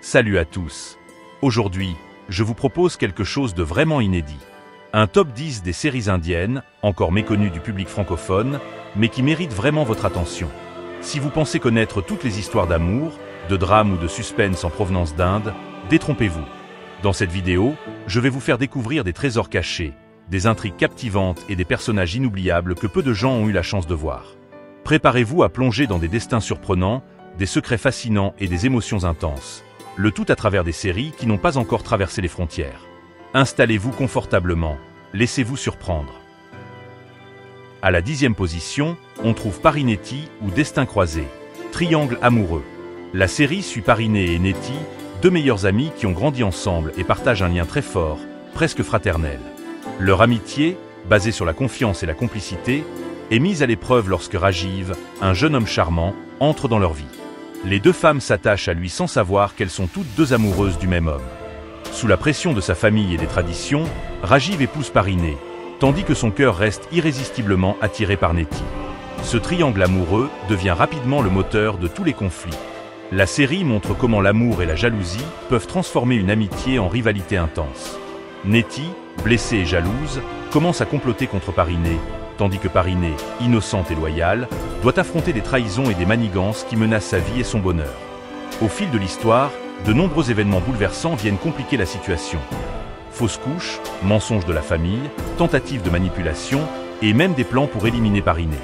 Salut à tous. Aujourd'hui, je vous propose quelque chose de vraiment inédit. Un top 10 des séries indiennes, encore méconnues du public francophone, mais qui méritent vraiment votre attention. Si vous pensez connaître toutes les histoires d'amour, de drame ou de suspense en provenance d'Inde, détrompez-vous. Dans cette vidéo, je vais vous faire découvrir des trésors cachés, des intrigues captivantes et des personnages inoubliables que peu de gens ont eu la chance de voir. Préparez-vous à plonger dans des destins surprenants, des secrets fascinants et des émotions intenses. Le tout à travers des séries qui n'ont pas encore traversé les frontières. Installez-vous confortablement, laissez-vous surprendre. À la 10e position, on trouve Parinetti ou Destin croisé, triangle amoureux. La série suit Parinet et Nettie, deux meilleurs amis qui ont grandi ensemble et partagent un lien très fort, presque fraternel. Leur amitié, basée sur la confiance et la complicité, est mise à l'épreuve lorsque Rajiv, un jeune homme charmant, entre dans leur vie. Les deux femmes s'attachent à lui sans savoir qu'elles sont toutes deux amoureuses du même homme. Sous la pression de sa famille et des traditions, Rajiv épouse Parinet, tandis que son cœur reste irrésistiblement attiré par Nettie. Ce triangle amoureux devient rapidement le moteur de tous les conflits. La série montre comment l'amour et la jalousie peuvent transformer une amitié en rivalité intense. Nettie, blessée et jalouse, commence à comploter contre Parinet, tandis que Parinet, innocente et loyale, doit affronter des trahisons et des manigances qui menacent sa vie et son bonheur. Au fil de l'histoire, de nombreux événements bouleversants viennent compliquer la situation. Fausses couches, mensonges de la famille, tentatives de manipulation et même des plans pour éliminer Parinet.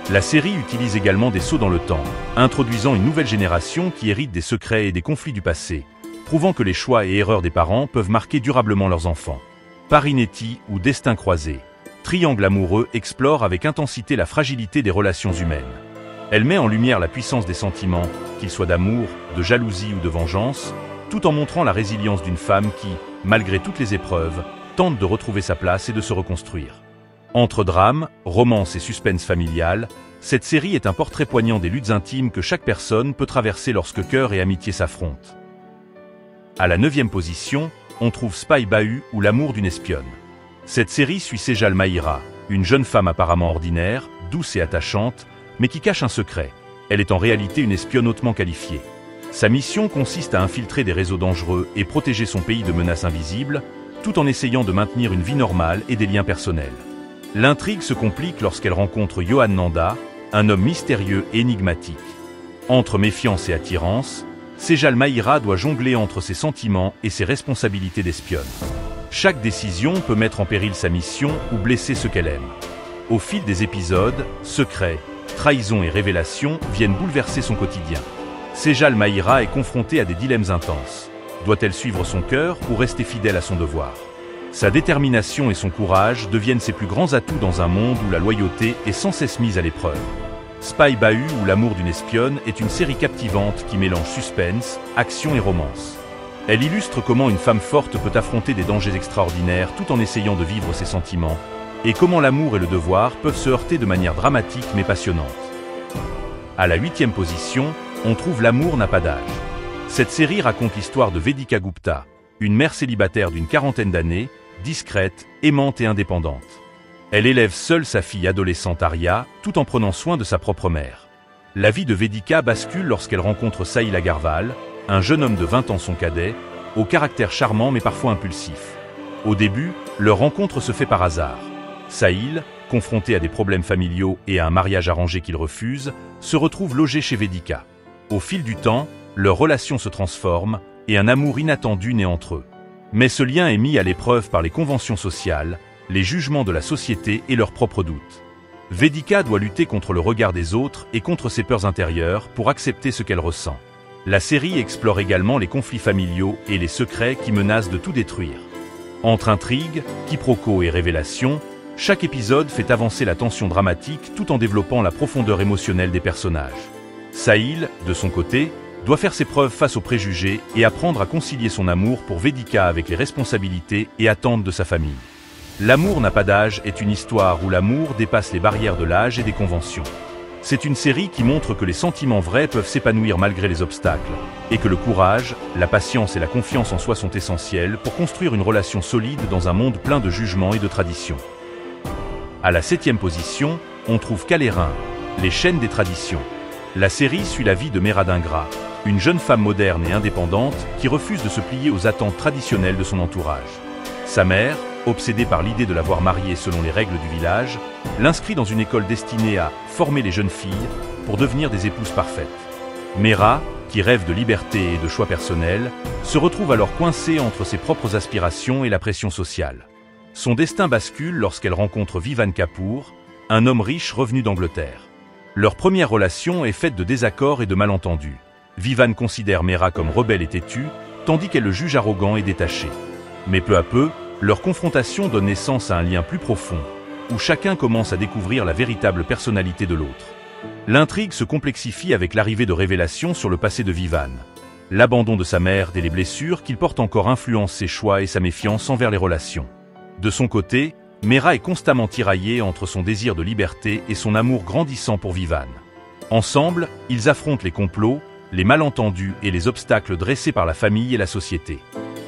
La série utilise également des sauts dans le temps, introduisant une nouvelle génération qui hérite des secrets et des conflits du passé, prouvant que les choix et erreurs des parents peuvent marquer durablement leurs enfants. Parinetti ou Destin croisé, triangle amoureux explore avec intensité la fragilité des relations humaines. Elle met en lumière la puissance des sentiments, qu'ils soient d'amour, de jalousie ou de vengeance, tout en montrant la résilience d'une femme qui, malgré toutes les épreuves, tente de retrouver sa place et de se reconstruire. Entre drame, romance et suspense familial, cette série est un portrait poignant des luttes intimes que chaque personne peut traverser lorsque cœur et amitié s'affrontent. À la 9e position, on trouve Spy Bahu ou l'amour d'une espionne. Cette série suit Sejal Mahira, une jeune femme apparemment ordinaire, douce et attachante, mais qui cache un secret. Elle est en réalité une espionne hautement qualifiée. Sa mission consiste à infiltrer des réseaux dangereux et protéger son pays de menaces invisibles, tout en essayant de maintenir une vie normale et des liens personnels. L'intrigue se complique lorsqu'elle rencontre Johan Nanda, un homme mystérieux et énigmatique. Entre méfiance et attirance, Sejal Mahira doit jongler entre ses sentiments et ses responsabilités d'espionne. Chaque décision peut mettre en péril sa mission ou blesser ceux qu'elle aime. Au fil des épisodes, secrets, trahisons et révélations viennent bouleverser son quotidien. Sejal Mahira est confrontée à des dilemmes intenses. Doit-elle suivre son cœur ou rester fidèle à son devoir? Sa détermination et son courage deviennent ses plus grands atouts dans un monde où la loyauté est sans cesse mise à l'épreuve. Spy Bahu ou l'amour d'une espionne est une série captivante qui mélange suspense, action et romance. Elle illustre comment une femme forte peut affronter des dangers extraordinaires tout en essayant de vivre ses sentiments, et comment l'amour et le devoir peuvent se heurter de manière dramatique mais passionnante. À la 8e position, on trouve L'amour n'a pas d'âge. Cette série raconte l'histoire de Vedika Gupta, une mère célibataire d'une quarantaine d'années, discrète, aimante et indépendante. Elle élève seule sa fille adolescente Arya, tout en prenant soin de sa propre mère. La vie de Vedika bascule lorsqu'elle rencontre Sahil Agarwal, un jeune homme de 20 ans son cadet, au caractère charmant mais parfois impulsif. Au début, leur rencontre se fait par hasard. Sahil, confronté à des problèmes familiaux et à un mariage arrangé qu'il refuse, se retrouve logé chez Vedika. Au fil du temps, leur relation se transforme et un amour inattendu naît entre eux. Mais ce lien est mis à l'épreuve par les conventions sociales, les jugements de la société et leurs propres doutes. Vedika doit lutter contre le regard des autres et contre ses peurs intérieures pour accepter ce qu'elle ressent. La série explore également les conflits familiaux et les secrets qui menacent de tout détruire. Entre intrigues, quiproquos et révélations, chaque épisode fait avancer la tension dramatique tout en développant la profondeur émotionnelle des personnages. Sahil, de son côté, doit faire ses preuves face aux préjugés et apprendre à concilier son amour pour Vedika avec les responsabilités et attentes de sa famille. L'amour n'a pas d'âge est une histoire où l'amour dépasse les barrières de l'âge et des conventions. C'est une série qui montre que les sentiments vrais peuvent s'épanouir malgré les obstacles, et que le courage, la patience et la confiance en soi sont essentiels pour construire une relation solide dans un monde plein de jugements et de traditions. À la 7e position, on trouve Kalérin, les chaînes des traditions. La série suit la vie de Mera Dhingra, une jeune femme moderne et indépendante qui refuse de se plier aux attentes traditionnelles de son entourage. Sa mère, obsédée par l'idée de la voir mariée selon les règles du village, l'inscrit dans une école destinée à former les jeunes filles pour devenir des épouses parfaites. Mera, qui rêve de liberté et de choix personnels, se retrouve alors coincée entre ses propres aspirations et la pression sociale. Son destin bascule lorsqu'elle rencontre Vivan Kapoor, un homme riche revenu d'Angleterre. Leur première relation est faite de désaccords et de malentendus. Vivan considère Mera comme rebelle et têtue, tandis qu'elle le juge arrogant et détaché. Mais peu à peu, leur confrontation donne naissance à un lien plus profond, où chacun commence à découvrir la véritable personnalité de l'autre. L'intrigue se complexifie avec l'arrivée de révélations sur le passé de Vivan. L'abandon de sa mère dès les blessures qu'il porte encore influence ses choix et sa méfiance envers les relations. De son côté, Mera est constamment tiraillée entre son désir de liberté et son amour grandissant pour Vivan. Ensemble, ils affrontent les complots, les malentendus et les obstacles dressés par la famille et la société.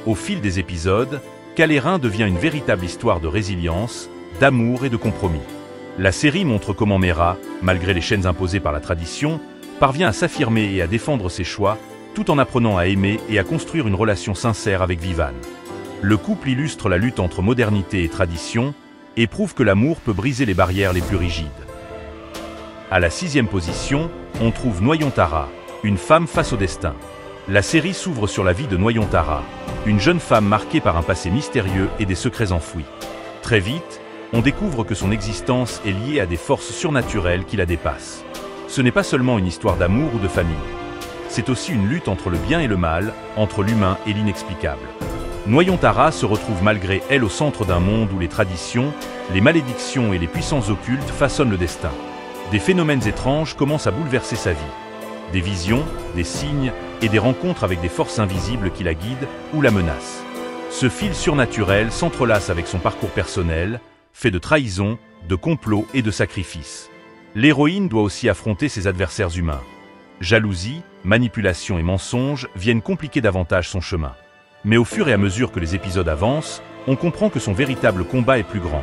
Au fil des épisodes, Calérin devient une véritable histoire de résilience, d'amour et de compromis. La série montre comment Mera, malgré les chaînes imposées par la tradition, parvient à s'affirmer et à défendre ses choix, tout en apprenant à aimer et à construire une relation sincère avec Vivan. Le couple illustre la lutte entre modernité et tradition, et prouve que l'amour peut briser les barrières les plus rigides. À la 6e position, on trouve Noyon Tara, une femme face au destin. La série s'ouvre sur la vie de Noyon Tara, une jeune femme marquée par un passé mystérieux et des secrets enfouis. Très vite, on découvre que son existence est liée à des forces surnaturelles qui la dépassent. Ce n'est pas seulement une histoire d'amour ou de famille. C'est aussi une lutte entre le bien et le mal, entre l'humain et l'inexplicable. Noyon Tara se retrouve malgré elle au centre d'un monde où les traditions, les malédictions et les puissances occultes façonnent le destin. Des phénomènes étranges commencent à bouleverser sa vie. Des visions, des signes et des rencontres avec des forces invisibles qui la guident ou la menacent. Ce fil surnaturel s'entrelace avec son parcours personnel, fait de trahison, de complots et de sacrifices. L'héroïne doit aussi affronter ses adversaires humains. Jalousie, manipulation et mensonges viennent compliquer davantage son chemin. Mais au fur et à mesure que les épisodes avancent, on comprend que son véritable combat est plus grand.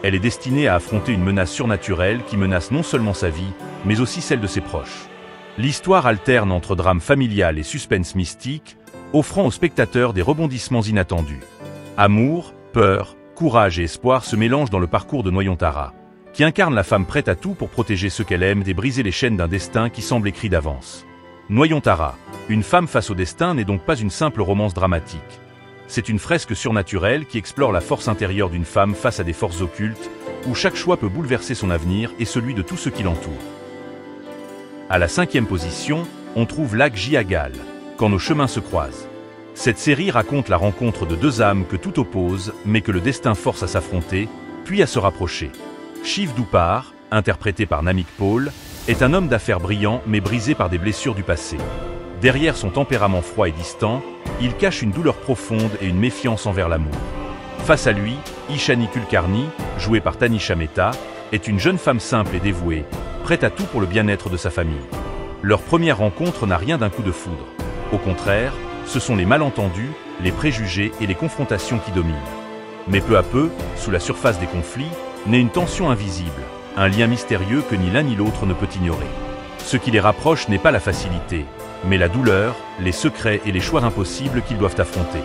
Elle est destinée à affronter une menace surnaturelle qui menace non seulement sa vie, mais aussi celle de ses proches. L'histoire alterne entre drame familial et suspense mystique, offrant aux spectateurs des rebondissements inattendus. Amour, peur, courage et espoir se mélangent dans le parcours de Noyon Tara, qui incarne la femme prête à tout pour protéger ceux qu'elle aime et briser les chaînes d'un destin qui semble écrit d'avance. Noyon Tara, une femme face au destin, n'est donc pas une simple romance dramatique. C'est une fresque surnaturelle qui explore la force intérieure d'une femme face à des forces occultes, où chaque choix peut bouleverser son avenir et celui de tous ceux qui l'entourent. À la 5e position, on trouve Lag Jiagal, Quand nos chemins se croisent. Cette série raconte la rencontre de deux âmes que tout oppose, mais que le destin force à s'affronter, puis à se rapprocher. Shiv Dupar, interprété par Namik Paul, est un homme d'affaires brillant mais brisé par des blessures du passé. Derrière son tempérament froid et distant, il cache une douleur profonde et une méfiance envers l'amour. Face à lui, Ishani Kulkarni, jouée par Tanisha Mehta, est une jeune femme simple et dévouée, prête à tout pour le bien-être de sa famille. Leur première rencontre n'a rien d'un coup de foudre. Au contraire, ce sont les malentendus, les préjugés et les confrontations qui dominent. Mais peu à peu, sous la surface des conflits, naît une tension invisible, un lien mystérieux que ni l'un ni l'autre ne peut ignorer. Ce qui les rapproche n'est pas la facilité, mais la douleur, les secrets et les choix impossibles qu'ils doivent affronter.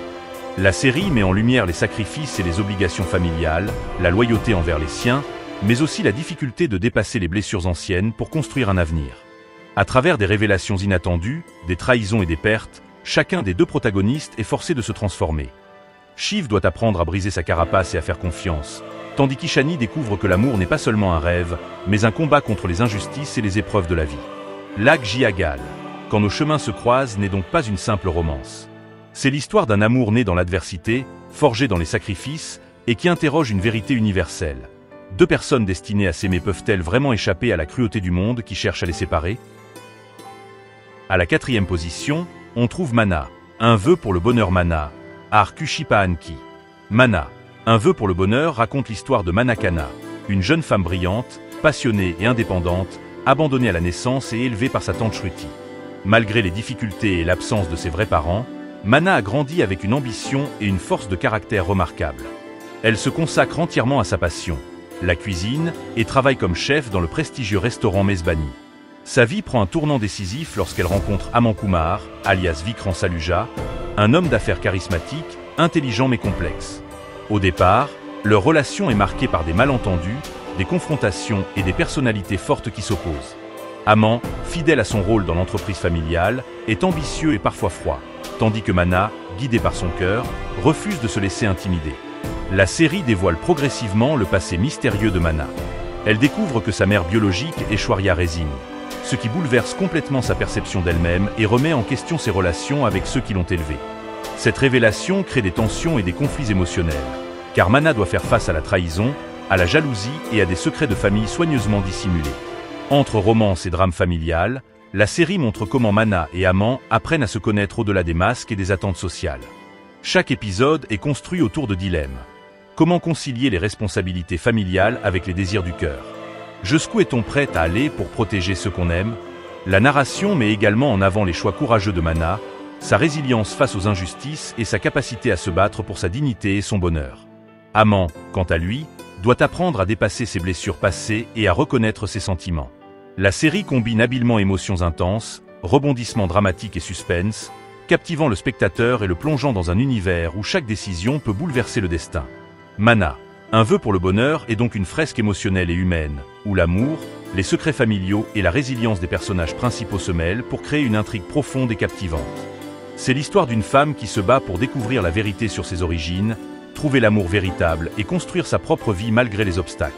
La série met en lumière les sacrifices et les obligations familiales, la loyauté envers les siens, mais aussi la difficulté de dépasser les blessures anciennes pour construire un avenir. À travers des révélations inattendues, des trahisons et des pertes, chacun des deux protagonistes est forcé de se transformer. Shiv doit apprendre à briser sa carapace et à faire confiance, tandis qu'Ishani découvre que l'amour n'est pas seulement un rêve, mais un combat contre les injustices et les épreuves de la vie. Lag Jiagal, Quand nos chemins se croisent, n'est donc pas une simple romance. C'est l'histoire d'un amour né dans l'adversité, forgé dans les sacrifices, et qui interroge une vérité universelle. Deux personnes destinées à s'aimer peuvent-elles vraiment échapper à la cruauté du monde qui cherche à les séparer? À la 4e position, on trouve Mana, un vœu pour le bonheur. Mana, Ar Kushipaanki. Mana, un vœu pour le bonheur raconte l'histoire de Manakana, une jeune femme brillante, passionnée et indépendante, abandonnée à la naissance et élevée par sa tante Shruti. Malgré les difficultés et l'absence de ses vrais parents, Mana a grandi avec une ambition et une force de caractère remarquables. Elle se consacre entièrement à sa passion, la cuisine, et travaille comme chef dans le prestigieux restaurant Mesbani. Sa vie prend un tournant décisif lorsqu'elle rencontre Aman Kumar, alias Vikram Saluja, un homme d'affaires charismatique, intelligent mais complexe. Au départ, leur relation est marquée par des malentendus, des confrontations et des personnalités fortes qui s'opposent. Aman, fidèle à son rôle dans l'entreprise familiale, est ambitieux et parfois froid, tandis que Mana, guidé par son cœur, refuse de se laisser intimider. La série dévoile progressivement le passé mystérieux de Mana. Elle découvre que sa mère biologique est Shwarya Singh, ce qui bouleverse complètement sa perception d'elle-même et remet en question ses relations avec ceux qui l'ont élevée. Cette révélation crée des tensions et des conflits émotionnels, car Mana doit faire face à la trahison, à la jalousie et à des secrets de famille soigneusement dissimulés. Entre romance et drame familial, la série montre comment Mana et Aman apprennent à se connaître au-delà des masques et des attentes sociales. Chaque épisode est construit autour de dilemmes. Comment concilier les responsabilités familiales avec les désirs du cœur? Jusqu'où est-on prêt à aller pour protéger ceux qu'on aime? La narration met également en avant les choix courageux de Mana, sa résilience face aux injustices et sa capacité à se battre pour sa dignité et son bonheur. Aman, quant à lui, doit apprendre à dépasser ses blessures passées et à reconnaître ses sentiments. La série combine habilement émotions intenses, rebondissements dramatiques et suspense, captivant le spectateur et le plongeant dans un univers où chaque décision peut bouleverser le destin. Mana, un vœu pour le bonheur est donc une fresque émotionnelle et humaine, où l'amour, les secrets familiaux et la résilience des personnages principaux se mêlent pour créer une intrigue profonde et captivante. C'est l'histoire d'une femme qui se bat pour découvrir la vérité sur ses origines, trouver l'amour véritable et construire sa propre vie malgré les obstacles.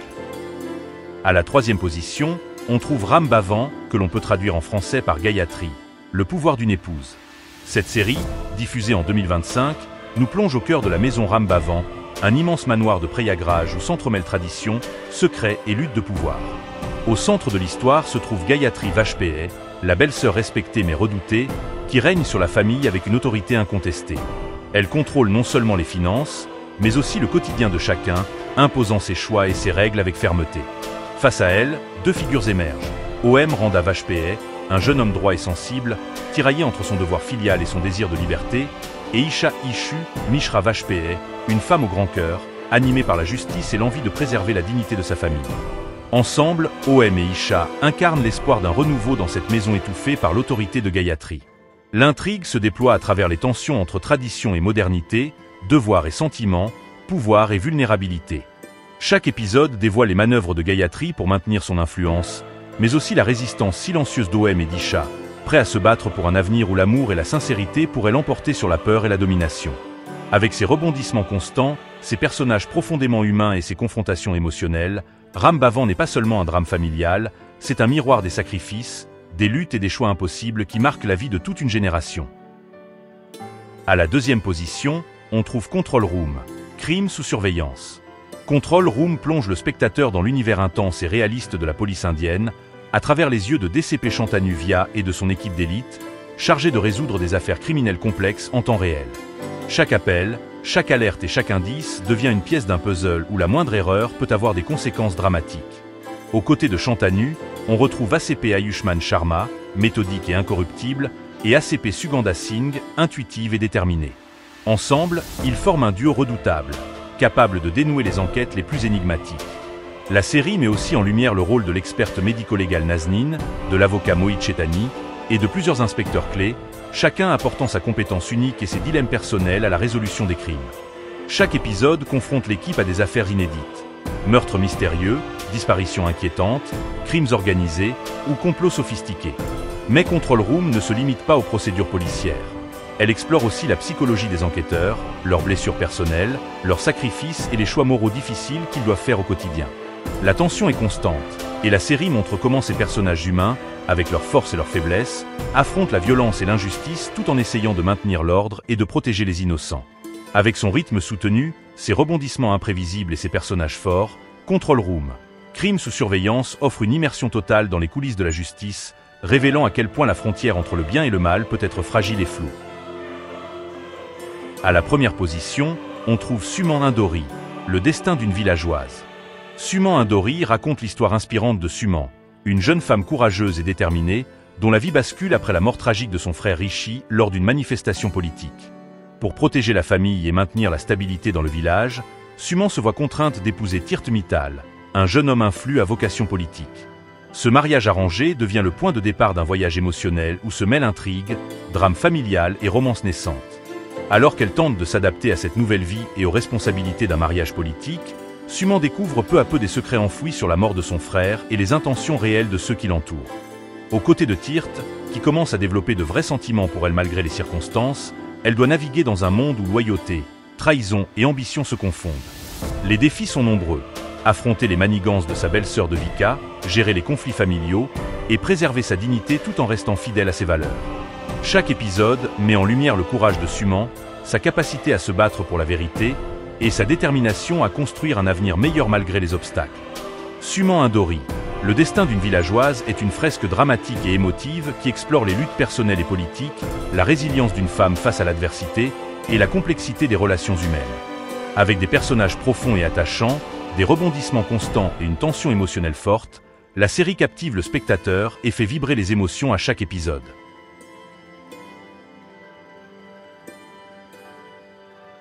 À la troisième position, on trouve Ram Bhavan, que l'on peut traduire en français par Gayatri, le pouvoir d'une épouse. Cette série, diffusée en 2025, nous plonge au cœur de la maison Ram Bhavan, un immense manoir de Prayagraj où s'entremêlent tradition, secrets et lutte de pouvoir. Au centre de l'histoire se trouve Gayatri Vajpayee, la belle-sœur respectée mais redoutée, qui règne sur la famille avec une autorité incontestée. Elle contrôle non seulement les finances, mais aussi le quotidien de chacun, imposant ses choix et ses règles avec fermeté. Face à elle, deux figures émergent. O.M. Randa Vajpayee, un jeune homme droit et sensible, tiraillé entre son devoir filial et son désir de liberté, et Isha Ishu Mishra Vajpayee, une femme au grand cœur, animée par la justice et l'envie de préserver la dignité de sa famille. Ensemble, O.M. et Isha incarnent l'espoir d'un renouveau dans cette maison étouffée par l'autorité de Gayatri. L'intrigue se déploie à travers les tensions entre tradition et modernité, devoir et sentiment, pouvoir et vulnérabilité. Chaque épisode dévoile les manœuvres de Gayatri pour maintenir son influence, mais aussi la résistance silencieuse d'O.M. et d'Isha, prêts à se battre pour un avenir où l'amour et la sincérité pourraient l'emporter sur la peur et la domination. Avec ses rebondissements constants, ses personnages profondément humains et ses confrontations émotionnelles, Ram Bhavan n'est pas seulement un drame familial, c'est un miroir des sacrifices, des luttes et des choix impossibles qui marquent la vie de toute une génération. À la deuxième position, on trouve Control Room, crime sous surveillance. Control Room plonge le spectateur dans l'univers intense et réaliste de la police indienne, à travers les yeux de DCP Shantanu Via et de son équipe d'élite, chargée de résoudre des affaires criminelles complexes en temps réel. Chaque appel, chaque alerte et chaque indice devient une pièce d'un puzzle où la moindre erreur peut avoir des conséquences dramatiques. Aux côtés de Shantanu, on retrouve ACP Ayushman Sharma, méthodique et incorruptible, et ACP Sugandha Singh, intuitive et déterminée. Ensemble, ils forment un duo redoutable, capable de dénouer les enquêtes les plus énigmatiques. La série met aussi en lumière le rôle de l'experte médico-légale Nazneen, de l'avocat Mohit Chetani et de plusieurs inspecteurs clés, chacun apportant sa compétence unique et ses dilemmes personnels à la résolution des crimes. Chaque épisode confronte l'équipe à des affaires inédites. Meurtres mystérieux, disparitions inquiétantes, crimes organisés ou complots sophistiqués. Mais Control Room ne se limite pas aux procédures policières. Elle explore aussi la psychologie des enquêteurs, leurs blessures personnelles, leurs sacrifices et les choix moraux difficiles qu'ils doivent faire au quotidien. La tension est constante, et la série montre comment ces personnages humains, avec leurs forces et leurs faiblesses, affrontent la violence et l'injustice tout en essayant de maintenir l'ordre et de protéger les innocents. Avec son rythme soutenu, ses rebondissements imprévisibles et ses personnages forts, Control Room, crime sous surveillance offre une immersion totale dans les coulisses de la justice, révélant à quel point la frontière entre le bien et le mal peut être fragile et floue. À la première position, on trouve Suman Indori, le destin d'une villageoise. Suman Indori raconte l'histoire inspirante de Suman, une jeune femme courageuse et déterminée, dont la vie bascule après la mort tragique de son frère Rishi lors d'une manifestation politique. Pour protéger la famille et maintenir la stabilité dans le village, Suman se voit contrainte d'épouser Tirth Mittal, un jeune homme influent à vocation politique. Ce mariage arrangé devient le point de départ d'un voyage émotionnel où se mêlent intrigue, drame familial et romance naissante. Alors qu'elle tente de s'adapter à cette nouvelle vie et aux responsabilités d'un mariage politique, Suman découvre peu à peu des secrets enfouis sur la mort de son frère et les intentions réelles de ceux qui l'entourent. Aux côtés de Tirth, qui commence à développer de vrais sentiments pour elle malgré les circonstances, elle doit naviguer dans un monde où loyauté, trahison et ambition se confondent. Les défis sont nombreux. Affronter les manigances de sa belle-sœur Devika, gérer les conflits familiaux et préserver sa dignité tout en restant fidèle à ses valeurs. Chaque épisode met en lumière le courage de Suman, sa capacité à se battre pour la vérité et sa détermination à construire un avenir meilleur malgré les obstacles. Suman Indori, le destin d'une villageoise est une fresque dramatique et émotive qui explore les luttes personnelles et politiques, la résilience d'une femme face à l'adversité et la complexité des relations humaines. Avec des personnages profonds et attachants, des rebondissements constants et une tension émotionnelle forte, la série captive le spectateur et fait vibrer les émotions à chaque épisode.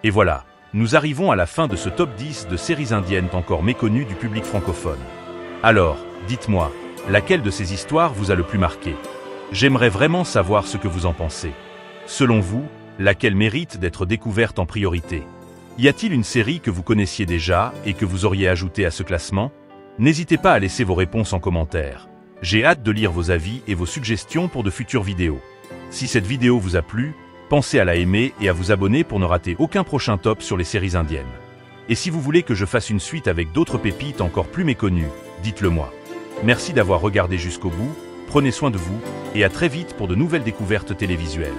Et voilà, nous arrivons à la fin de ce top 10 de séries indiennes encore méconnues du public francophone. Alors, dites-moi, laquelle de ces histoires vous a le plus marqué? J'aimerais vraiment savoir ce que vous en pensez. Selon vous, laquelle mérite d'être découverte en priorité? Y a-t-il une série que vous connaissiez déjà et que vous auriez ajoutée à ce classement? N'hésitez pas à laisser vos réponses en commentaire. J'ai hâte de lire vos avis et vos suggestions pour de futures vidéos. Si cette vidéo vous a plu, pensez à la aimer et à vous abonner pour ne rater aucun prochain top sur les séries indiennes. Et si vous voulez que je fasse une suite avec d'autres pépites encore plus méconnues, dites-le moi. Merci d'avoir regardé jusqu'au bout, prenez soin de vous, et à très vite pour de nouvelles découvertes télévisuelles.